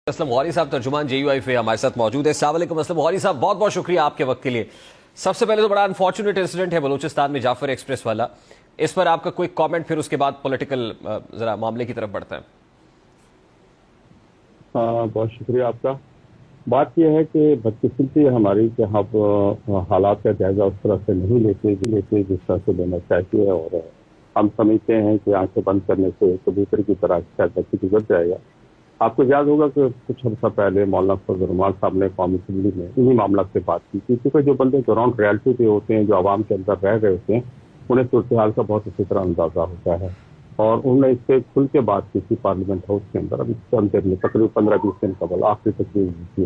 اسلم غوری صاحب ترجمان JUIF ہمارے ساتھ موجود ہے۔ السلام علیکم اسلم غوری صاحب، بہت بہت شکریہ آپ کے وقت کے لیے۔ سب سے پہلے تو بڑا انفارچونیٹ انسیڈنٹ ہے بلوچستان میں جعفر ایکسپریس والا، اس پر آپ کا کوئی کامنٹ، پھر اس کے بعد پولیٹیکل ذرا معاملے کی طرف بڑھتا ہے۔ بہت شکریہ آپ کا۔ بات یہ ہے کہ بدقسمتی ہماری کہ ہم حالات کا جائزہ اس طرح سے نہیں لیتے جس طرح سے لینا چاہیے، اور ہم سمجھتے ہیں کہ آنکھیں بند کرنے سے کبوتر کی طرح شاید وقت گزر جائے گا۔ آپ کو یاد ہوگا کہ کچھ عرصہ پہلے مولانا فضل الرحمان صاحب نے قومی اسمبلی میں انہی معاملات سے بات کی تھی، کیونکہ جو بندے گراؤنڈ ریالٹی پہ ہوتے ہیں، جو عوام کے اندر رہ رہے ہوتے ہیں، انہیں صورتحال کا بہت اچھی طرح اندازہ ہوتا ہے، اور انہوں نے اس سے کھل کے بات کی تھی پارلیمنٹ ہاؤس کے اندر۔ اب اس کے اندر میں تقریباً 15-20 دن قبل آخری تقریر کی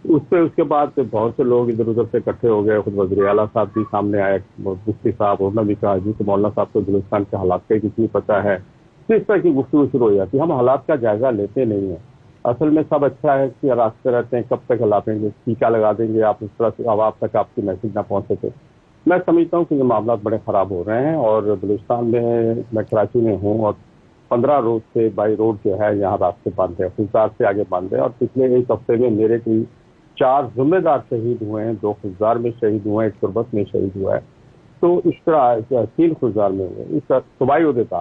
اس کے بعد بہت سے لوگ ادھر ادھر سے اکٹھے ہو گئے۔ خود وزیر اعلیٰ صاحب بھی سامنے آئے، مفتی صاحب، انہوں نے بھی کہا جی کہ مولانا صاحب کو بلوچستان کے حالات کا کچھ نہیں پتہ ہے۔ اس طرح کی گفتگو شروع ہو جاتی ہے۔ ہم حالات کا جائزہ لیتے نہیں ہیں۔ اصل میں سب اچھا ہے کہ راستے رہتے ہیں، کب تک ہلاپیں گے، ٹیکا لگا دیں گے، آپ اس طرح سے عوام تک آپ کی میسج نہ پہنچ سکے۔ میں سمجھتا ہوں کہ یہ معاملات بڑے خراب ہو رہے ہیں، اور بلوچستان میں کراچی میں ہوں، اور 15 روز سے بائی روڈ جو ہے یہاں راستے بند ہے، خزدار سے آگے بند ہے، اور پچھلے ایک ہفتے میں میرے کوئی 4 ذمہ دار شہید ہوئے ہیں، 2 خزدار میں شہید ہوئے ہیں، ایک تربت میں شہید ہوا ہے، تو اس طرح 3 خزدار میں ہوئے، اس طرح صوبائی عہدے تھا۔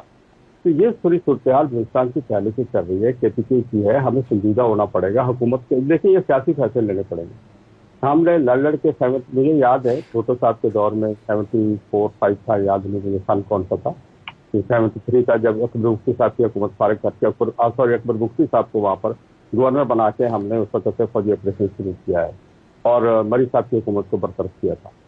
تو یہ پوری صورتحال بلوچستان کی پہلے سے چل رہی ہے، KPK کی ہے، ہمیں سنجیدہ ہونا پڑے گا حکومت کے۔ دیکھیں، یہ سیاسی فیصلے لینے پڑیں گے۔ ہم نے لڑ کے مجھے یاد ہے بھٹو صاحب کے دور میں 74-5 تھا، یاد نہیں مجھے سن کون سا تھا، 73 کا، جب اکبر مفتی صاحب کی حکومت فارغ کر کے اکبر مفتی صاحب کو وہاں پر گورنر بنا کے ہم نے اس وقت سے فوجی آپریشن شروع کیا ہے، اور مری صاحب کی حکومت کو برطرف کیا تھا۔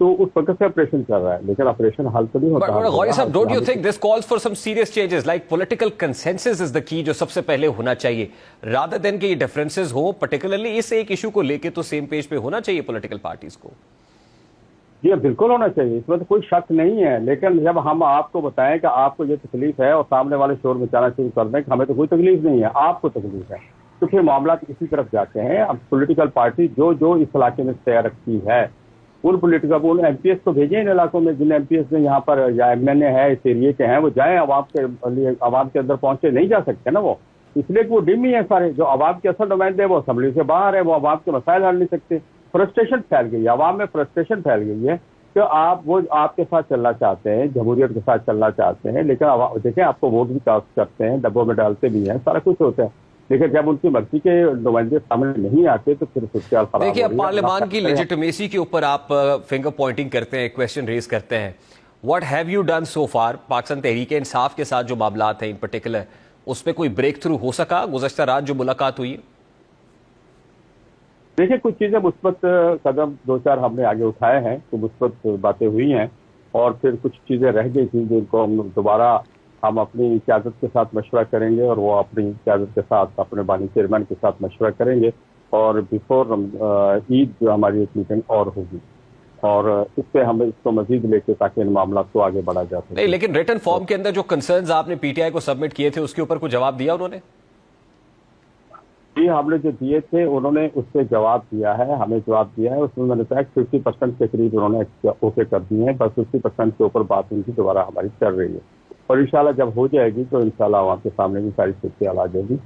تو اس وقت سے آپریشن چل رہا ہے، لیکن آپریشن حل تو نہیں ہوتا۔ غوری صاحب، don't you think this calls for some serious changes like political consensus is the key, جو سب سے پہلے ہونا چاہیے رادر دین کہ یہ ڈفرینسز ہوں، پرٹیکولرلی اس ایک ایشو کو لے کے تو سیم پیج پہ ہونا چاہیے پولیٹیکل پارٹیز کو۔ جی بالکل ہونا چاہیے، اس میں تو کوئی شک نہیں ہے، لیکن جب ہم آپ کو بتائیں کہ آپ کو یہ تکلیف ہے اور سامنے والے شور مچانا شروع کر دیں کہ ہمیں تو کوئی تکلیف نہیں ہے، آپ کو تکلیف ہے، تو پھر معاملات اسی طرف جاتے ہیں۔ اب پولیٹیکل پارٹی جو اس علاقے میں تیار رکھتی ہے، ان پولیٹیکل MPS کو بھیجیں ان علاقوں میں، جن MPS میں یہاں پر یا MNA ہے اس ایریے کے ہیں، وہ جائیں، عوام کے اندر پہنچے نہیں جا سکتے نا وہ، اس لیے کہ وہ ڈمی ہے سارے، جو عوام کے اصل نمائندے وہ اسمبلی سے باہر ہے، وہ عوام کے مسائل حل نہیں سکتے۔ فرسٹریشن پھیل گئی ہے عوام میں، فرسٹریشن پھیل گئی ہے کہ آپ کے ساتھ چلنا چاہتے ہیں، جمہوریت کے ساتھ چلنا چاہتے ہیں، لیکن دیکھیں آپ کو ووٹ بھی کاسٹ کرتے ہیں، ڈبوں میں ڈالتے بھی ہیں، سارا کچھ ہوتا ہے، لیکن جب ان کی مرضی کے نمائندے سامنے نہیں آتے تو پھر صورتحال خراب ہو رہی ہے۔ دیکھیے، اب پارلیمان کی لیجیٹمیسی کے اوپر آپ فنگر پوائنٹنگ کرتے ہیں، کویسچن ریز کرتے ہیں، what have you done so for? Pakistan Tehreek Insaf کے ساتھ جو معاملات ہیں ان پرٹیکولر، اس پہ کوئی بریک تھرو ہو سکا گزشتہ رات جو ملاقات ہوئی؟ دیکھیں، کچھ چیزیں مثبت قدم 2-4 ہم نے آگے اٹھائے ہیں، تو مثبت باتیں ہوئی ہیں، اور پھر کچھ چیزیں رہ گئی تھیں جن کو ہم اپنی قیادت کے ساتھ مشورہ کریں گے، اور وہ اپنی قیادت کے ساتھ اپنے بانی چیئرمین کے ساتھ مشورہ کریں گے، اور بیفور عید جو ہماری ایک میٹنگ اور ہوگی، اور اس پہ ہم اس کو مزید لے کے تاکہ ان معاملات کو آگے بڑھا جا سکے۔ نہیں، لیکن ریٹن فارم کے اندر جو کنسرنز آپ نے PTI کو سبمٹ کیے تھے، اس کے اوپر کوئی جواب دیا انہوں نے؟ جی، ہم نے جو دیے تھے انہوں نے اس پہ جواب دیا ہے، ہمیں جواب دیا ہے، اس میں نے کہا 50% کے قریب انہوں نے اوکے کر دیے ہیں، بس 50% کے اوپر بات ان کی دوبارہ ہماری چل رہی ہے، اور انشاءاللہ جب ہو جائے گی تو انشاءاللہ وہاں کے سامنے بھی ساری صورتحال آ جائے گی۔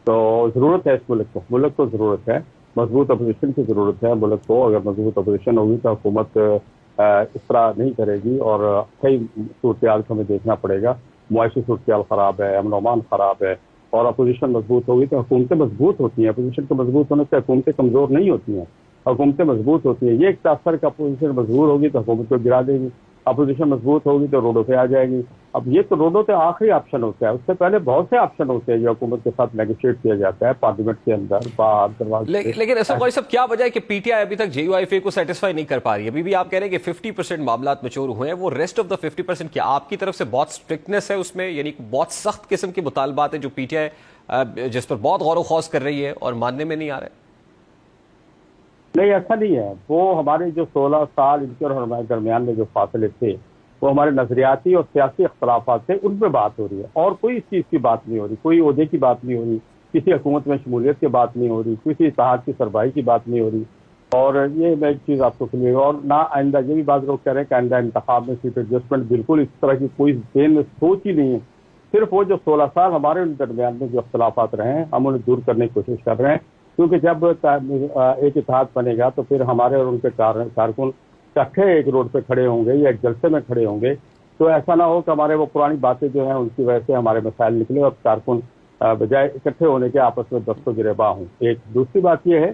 تو ضرورت ہے اس ملک کو ضرورت ہے، مضبوط اپوزیشن کی ضرورت ہے ملک کو۔ اگر مضبوط اپوزیشن ہوگی تو حکومت اس طرح نہیں کرے گی، اور کئی صورتحال کو ہمیں دیکھنا پڑے گا، معاشی صورتحال خراب ہے، امن و امان خراب ہے، اور اپوزیشن مضبوط ہوگی تو حکومتیں مضبوط ہوتی ہیں۔ اپوزیشن کے مضبوط ہونے سے حکومتیں کمزور نہیں ہوتی ہیں، حکومتیں مضبوط ہوتی ہیں۔ یہ ایک تاثر کہ اپوزیشن مضبوط ہوگی تو حکومت کو گرا دے گی، اپوزیشن مضبوط ہوگی تو روڈوں پہ آ جائے گی۔ اب یہ تو روڈوں پہ آخری آپشن ہوتا ہے، اس سے پہلے بہت سے آپشن ہوتے ہیں جو حکومت کے ساتھ نیگوشیٹ کیا جاتا ہے، پارلیمنٹ کے اندر، باہر، دروازے۔ لیکن ایسا کوئی سب کیا وجہ ہے کہ PTI ابھی تک JUIF کو سیٹسفائی نہیں کر پا رہی ہے؟ ابھی بھی آپ کہہ رہے ہیں کہ 50% معاملات میچور ہوئے ہیں، وہ ریسٹ آف دا 50% کیا آپ کی طرف سے بہت اسٹرکٹنس ہے اس میں، یعنی بہت سخت قسم کے مطالبات ہیں جو PTI جس پر بہت غور و خوض کر رہی ہے اور ماننے میں نہیں آ رہے؟ نہیں، ایسا نہیں ہے، وہ ہمارے جو 16 سال ان کے اور ہمارے درمیان میں جو فاصلے تھے، وہ ہمارے نظریاتی اور سیاسی اختلافات تھے، ان پہ بات ہو رہی ہے، اور کوئی اس چیز کی بات نہیں ہو رہی، کوئی عہدے کی بات نہیں ہو رہی، کسی حکومت میں شمولیت کی بات نہیں ہو رہی، کسی اتحاد کی سربراہی کی بات نہیں ہو رہی، اور یہ میں ایک چیز آپ کو کلیئر، اور نہ آئندہ یہ بھی بات لوگ کہہ رہے ہیں کہ آئندہ انتخاب میں سیٹ ایڈجسٹمنٹ، بالکل اس طرح کی کوئی ذہن میں سوچ ہی نہیں ہے صرف وہ جو 16 سال ہمارے درمیان میں جو اختلافات رہے ہیں ہم انہیں دور کرنے کی کوشش کر رہے ہیں، کیونکہ جب ایک اتحاد بنے گا تو پھر ہمارے اور ان کے کارکن اکٹھے ایک روڈ پہ کھڑے ہوں گے یا ایک جلسے میں کھڑے ہوں گے، تو ایسا نہ ہو کہ ہمارے وہ پرانی باتیں جو ہیں ان کی وجہ سے ہمارے مسائل نکلے اور کارکن بجائے اکٹھے ہونے کے آپس میں دست و گریباں ہوں۔ ایک دوسری بات یہ ہے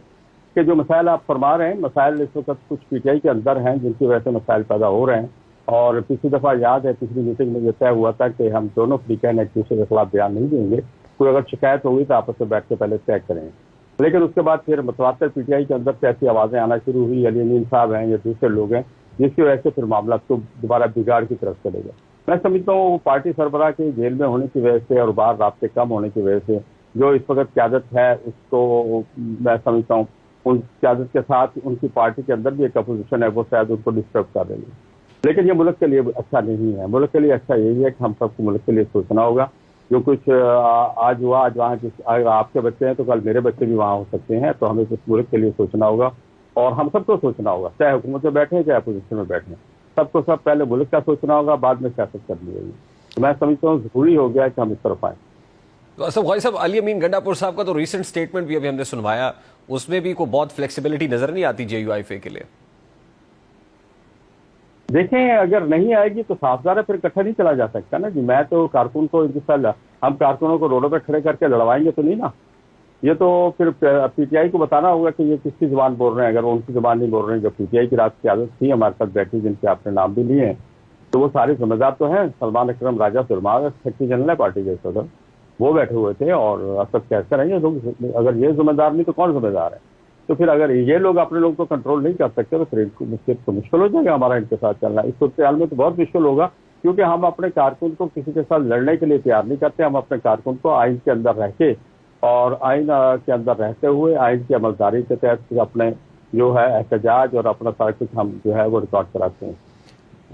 کہ جو مسائل آپ فرما رہے ہیں، مسائل اس وقت کچھ پی ٹی آئی کے اندر ہیں جن کی وجہ سے مسائل پیدا ہو رہے ہیں، اور پچھلی دفعہ یاد ہے پچھلی میٹنگ میں یہ طے ہوا تھا کہ ہم دونوں فریقین ایک دوسرے کے خلاف بیان نہیں دیں گے، کوئی اگر شکایت ہوگی تو آپس میں بیٹھ کے پہلے طے کریں۔ لیکن اس کے بعد پھر متواتر پی ٹی آئی کے اندر سے ایسی آوازیں آنا شروع ہوئی، علی امین صاحب ہیں یا دوسرے لوگ ہیں، جس کی وجہ سے پھر معاملات کو دوبارہ بگاڑ کی طرف چلے گئے۔ میں سمجھتا ہوں وہ پارٹی سربراہ کے جیل میں ہونے کی وجہ سے اور باہر رابطے کم ہونے کی وجہ سے جو اس وقت قیادت ہے اس کو میں سمجھتا ہوں ان قیادت کے ساتھ ان کی پارٹی کے اندر بھی ایک اپوزیشن ہے، وہ شاید ان کو ڈسٹرب کر رہی ہے۔ لیکن یہ ملک کے لیے اچھا نہیں ہے، ملک کے لیے اچھا یہی ہے کہ ہم سب کو ملک کے لیے سوچنا ہوگا۔ جو کچھ آج ہوا، آج وہاں اگر آپ کے بچے ہیں تو کل میرے بچے بھی وہاں ہو سکتے ہیں، تو ہمیں اس ملک کے لیے سوچنا ہوگا اور ہم سب کو سوچنا ہوگا، چاہے حکومت میں بیٹھیں چاہے اپوزیشن میں بیٹھیں، سب کو سب پہلے ملک کا سوچنا ہوگا، بعد میں سیاست کرنی ہوگی۔ تو میں سمجھتا ہوں ضروری ہو گیا ہے کہ ہم اس طرف آئیں۔ تو اسد غوری صاحب، علی امین گنڈا پور صاحب کا تو ریسنٹ سٹیٹمنٹ بھی ابھی ہم نے سنوایا، اس میں بھی کوئی بہت فلیکسیبلٹی نظر نہیں آتی جے یو آئی فے کے لیے۔ دیکھیں اگر نہیں آئے گی تو صاف ظاہر ہے پھر اکٹھا نہیں چلا جا سکتا نا جی۔ میں تو کارکن کو ہم کارکنوں کو روڈوں پہ کھڑے کر کے لڑوائیں گے تو نہیں نا، یہ تو پھر پی ٹی آئی کو بتانا ہوگا کہ یہ کس کی زبان بول رہے ہیں۔ اگر وہ ان کی زبان نہیں بول رہے ہیں، جو پی ٹی آئی کی رات کی عادت تھی ہمارے ساتھ بیٹھی جن کے آپ نے نام بھی لیے ہیں، تو وہ سارے ذمہ دار تو ہیں۔ سلمان اکرم راجہ سرما سیکرٹری جنرل ہے پارٹی کے صدر، وہ بیٹھے ہوئے تھے، اور اسد کیسر ہیں یہ لوگ۔ اگر یہ ذمہ دار نہیں تو کون ذمہ دار ہے؟ تو پھر اگر یہ لوگ اپنے لوگوں کو کنٹرول نہیں کر سکتے تو پھر مشکل ہو جائے گا ہمارا ان کے ساتھ چلنا۔ اس صورتحال میں تو بہت مشکل ہوگا، کیونکہ ہم اپنے کارکن کو کسی کے ساتھ لڑنے کے لیے تیار نہیں کرتے۔ ہم اپنے کارکن کو آئین کے اندر رہ کے اور آئین کے اندر رہتے ہوئے آئین کی عملداری کے تحت اپنے جو ہے احتجاج اور اپنا سارا کچھ ہم جو ہے وہ ریکارڈ کراتے ہیں۔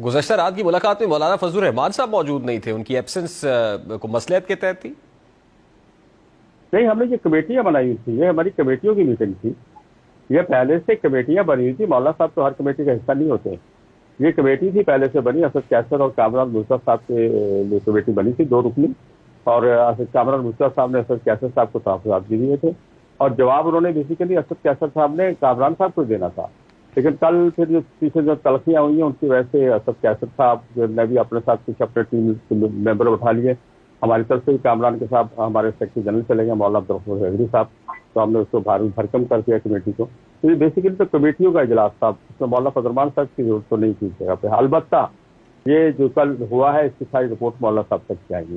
گزشتہ رات کی ملاقات میں مولانا فضل الرحمان صاحب موجود نہیں تھے، ان کی ایبسنس کو مصلحت کے تحت تھی؟ نہیں، ہم نے یہ کمیٹیاں بنائی ہوئی تھی، یہ ہماری کمیٹیوں کی میٹنگ تھی، یہ پہلے سے کمیٹیاں بنی ہوئی تھی۔ مولانا صاحب تو ہر کمیٹی کا حصہ نہیں ہوتے، یہ کمیٹی تھی پہلے سے بنی، اسد کیسر اور کامران مصطفیٰ صاحب کے لیے کمیٹی بنی تھی، 2 رکنی، اور کامران مصطفیٰ صاحب نے اسد کیسر صاحب کو تحفظات بھی دیے تھے، اور جواب انہوں نے بیسیکلی اسد کیسر صاحب نے کامران صاحب کو دینا تھا۔ لیکن کل پھر جو پیچھے جو تلخیاں ہوئی ہیں ان کی وجہ سے اسد کیسر صاحب نے بھی اپنے ساتھ کچھ اپنے ٹیم ممبر اٹھا لیے۔ ہماری طرف سے بھی کامران کے صاحب ہمارے سیکرٹری جنرل چلے گئے مولانا عبدالغفور حیدری صاحب، تو ہم نے اس کو بھرکم کر دیا کمیٹی کو۔ تو یہ بیسیکلی تو کمیٹیوں کا اجلاس تھا، اس میں مولانا فضل الرحمان صاحب کی ضرورت تو نہیں تھی اس جگہ پہ۔ البتہ یہ جو کل ہوا ہے اس کی ساری رپورٹ مولانا صاحب تک جائے گی۔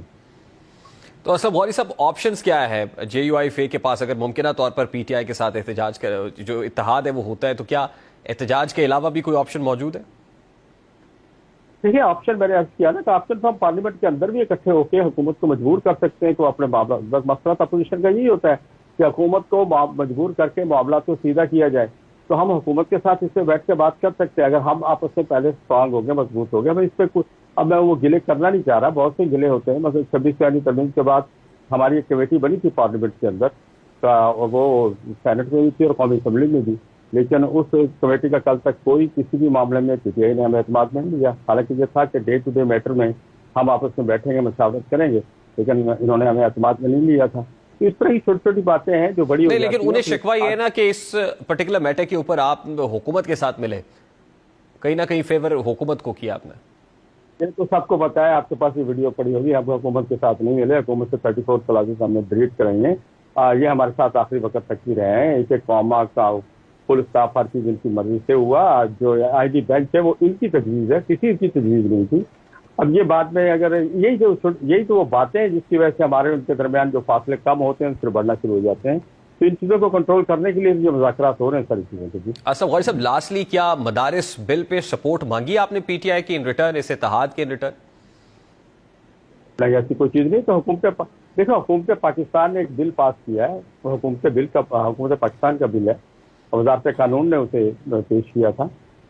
تو اسد غوری صاحب، آپشنز کیا ہے جے یو آئی فے کے پاس؟ اگر ممکنہ طور پر پی ٹی آئی کے ساتھ احتجاج کا جو اتحاد ہے وہ ہوتا ہے، تو کیا احتجاج کے علاوہ بھی کوئی آپشن موجود ہے؟ دیکھیے آپشن میں نے عرض کیا نا کہ آپشن تو ہم پارلیمنٹ کے اندر بھی اکٹھے ہو کے حکومت کو مجبور کر سکتے ہیں کہ وہ اپنے معاملات، بس مسئلہ اپوزیشن کا یہی ہوتا ہے کہ حکومت کو مجبور کر کے معاملات کو سیدھا کیا جائے، تو ہم حکومت کے ساتھ اس پہ بیٹھ کے بات کر سکتے ہیں اگر ہم آپس سے پہلے اسٹرانگ ہو گئے، مضبوط ہو گئے۔ میں اس پہ کچھ اب میں وہ گلے کرنا نہیں چاہ رہا، بہت سے گلے ہوتے ہیں۔ مثلا 26 یعنی ترمیم کے بعد ہماری ایک کمیٹی بنی تھی پارلیمنٹ کے اندر، وہ سینٹ میں بھی تھی اور قومی اسمبلی میں بھی، لیکن اس کمیٹی کا کل تک کوئی کسی بھی معاملے میں پی ٹی آئی نے ہمیں اعتماد نہیں دیا۔ حالانکہ یہ تھا کہ ڈے ٹو ڈے میٹر میں ہم آپس میں بیٹھیں گے، مشاورت کریں گے، لیکن انہوں نے ہمیں اعتماد میں نہیں لیا تھا۔ اس طرح کی چھوٹی چھوٹی باتیں ہیں جو بڑی نہیں، لیکن انہیں شکوہ یہ ہے نا کہ اس پرٹیکولر میٹر کے اوپر آپ حکومت کے ساتھ ملے، کہیں نہ کہیں فیور حکومت کو کیا آپ نے۔ یہ تو سب کو پتا ہے، آپ کے پاس یہ ویڈیو پڑی ہوگی، آپ حکومت کے ساتھ نہیں ملے، حکومت سے 34 کلاسز ہم نے ڈیلیٹ کریں گے۔ یہ ہمارے ساتھ آخری وقت تک ہی رہے ہیں، ایک قوما کا فل اسٹاف ہر چیز ان کی مرضی سے ہوا۔ جو آئی ڈی بینچ ہے وہ ان کی تجویز ہے، کسی کی تجویز نہیں تھی۔ اب یہ بعد میں اگر یہی تو وہ باتیں ہیں جس کی وجہ سے ہمارے ان کے درمیان جو فاصلے کم ہوتے ہیں پھر بڑھنا شروع ہو جاتے ہیں۔ تو ان چیزوں کو کنٹرول کرنے کے لیے جو مذاکرات ہو رہے ہیں ساری چیزوں کے۔ اسد غوری صاحب، لاسٹلی کیا مدارس بل پہ سپورٹ مانگی آپ نے پی ٹی آئی کی ان ریٹرن، اس اتحاد کے ان ریٹرن؟ نہیں، ایسی کوئی چیز نہیں۔ تو حکومت پاکستان نے ایک بل پاس کیا ہے، حکومت پاکستان کا بل ہے، وزارت قانون نے اسے پیش کیا تھا،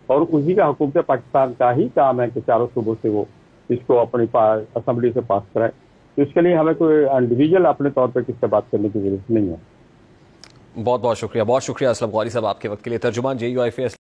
اور اسی کا حکومت پاکستان کا ہی کام ہے کہ چاروں صوبوں سے وہ اس کو اپنی اسمبلی سے پاس کرائے۔ تو اس کے لیے ہمیں کوئی انڈیویجول اپنے طور پہ کس سے بات کرنے کی ضرورت نہیں ہے۔ بہت بہت شکریہ، بہت شکریہ اسلم غوری صاحب آپ کے وقت کے لیے۔ ترجمان جے یو آئی فے